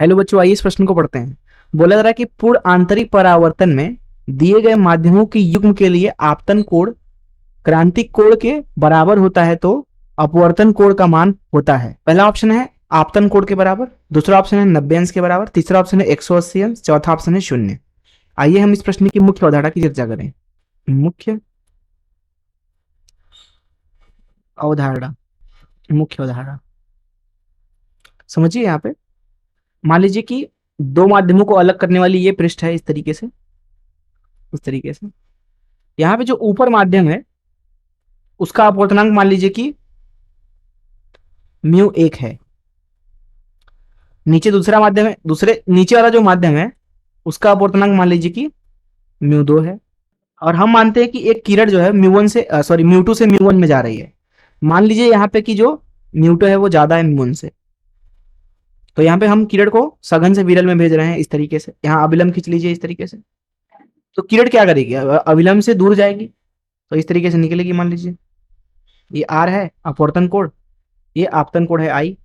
Hello बच्चों, आइए इस प्रश्न को पढ़ते हैं। बोला जा रहा है कि पूर्ण आंतरिक परावर्तन में दिए गए माध्यमों की युग्म के लिए आपतन कोण क्रांतिक कोण के बराबर होता है तो अपवर्तन कोण का मान होता है। पहला ऑप्शन है आपतन कोण के बराबर, दूसरा ऑप्शन है 90 अंश के बराबर, तीसरा ऑप्शन है 180 अंश, चौथा ऑप्शन है 0। आइए हम इस प्रश्न की मुख्य अवधारणा की चर्चा करें। मुख्य अवधारणा, मुख्य अवधारणा समझिए। यहाँ पे मान लीजिए कि दो माध्यमों को अलग करने वाली ये पृष्ठ है, इस तरीके से यहाँ पे जो ऊपर माध्यम है उसका अपवर्तनांक मान लीजिए कि μ1 है। नीचे दूसरा माध्यम है, दूसरे नीचे वाला जो माध्यम है उसका अपवर्तनांक मान लीजिए कि μ2 है। और हम मानते हैं कि एक किरण जो है μ2 से μ1 में जा रही है। मान लीजिए यहाँ पे कि जो μ2 है वो ज्यादा है μ1 से, तो यहाँ पे हम किरण को सघन से विरल में भेज रहे हैं। इस तरीके से यहाँ अविलंब खींच लीजिए इस तरीके से, तो किरण क्या करेगी, अविलंब से दूर जाएगी, तो इस तरीके से निकलेगी। मान लीजिए ये आर है अपवर्तन कोण, ये आपतन कोण है आई,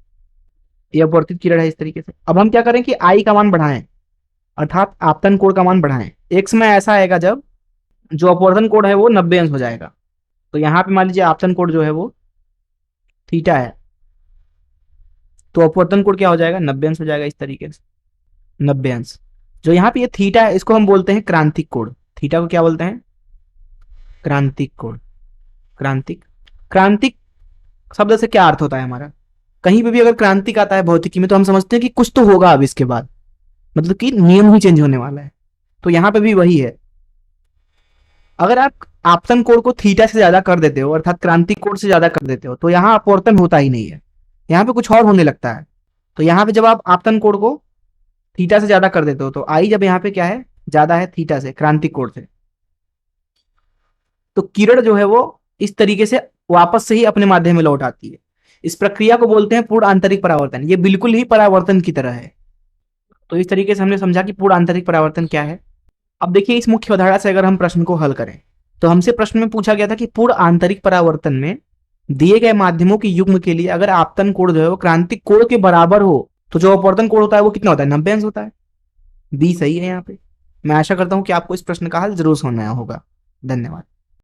ये अपवर्तित किरण है। इस तरीके से अब हम क्या करें कि आई का मान बढ़ाएं, अर्थात आपतन कोण का मान बढ़ाएं। एक समय ऐसा आएगा जब जो अपवर्तन कोण है वो 90 अंश हो जाएगा। तो यहाँ पे मान लीजिए आपतन कोण जो है वो थीटा है, तो अपवर्तन कोण क्या हो जाएगा, 90 अंश हो जाएगा। इस तरीके से 90 अंश। जो यहाँ पे ये थीटा है इसको हम बोलते हैं क्रांतिक कोण। थीटा को क्या बोलते हैं, क्रांतिक कोण। क्रांतिक क्रांतिक शब्द से क्या अर्थ होता है हमारा, कहीं पे भी अगर क्रांतिक आता है भौतिकी में तो हम समझते हैं कि कुछ तो होगा अब इसके बाद, मतलब कि नियम ही चेंज होने वाला है। तो यहाँ पे भी वही है। अगर आप आपतन कोण को थीटा से ज्यादा कर देते हो, अर्थात क्रांतिक कोण से ज्यादा कर देते हो, तो यहाँ अपवर्तन होता ही नहीं है, यहाँ पे कुछ और होने लगता है। तो यहाँ पे जब आप आपतन कोण को थीटा से ज्यादा कर देते हो तो आई जब यहाँ पे क्या है, ज्यादा है थीटा से, क्रांतिक कोण से, तो किरण जो है वो इस तरीके से वापस से ही अपने माध्यम में लौट आती है। इस प्रक्रिया को बोलते हैं पूर्ण आंतरिक परावर्तन। ये बिल्कुल ही परावर्तन की तरह है। तो इस तरीके से हमने समझा कि पूर्ण आंतरिक परावर्तन क्या है। अब देखिए इस मुख्य अवधारणा से अगर हम प्रश्न को हल करें तो हमसे प्रश्न में पूछा गया था कि पूर्ण आंतरिक परावर्तन में दिए गए माध्यमों की युग्म के लिए अगर आपतन कोण जो है वो क्रांतिक कोण के बराबर हो तो जो अपवर्तन कोण होता है वो कितना होता है, 90 अंश होता है। बी सही है यहाँ पे। मैं आशा करता हूं कि आपको इस प्रश्न का हल जरूर समझ में आया होगा। धन्यवाद।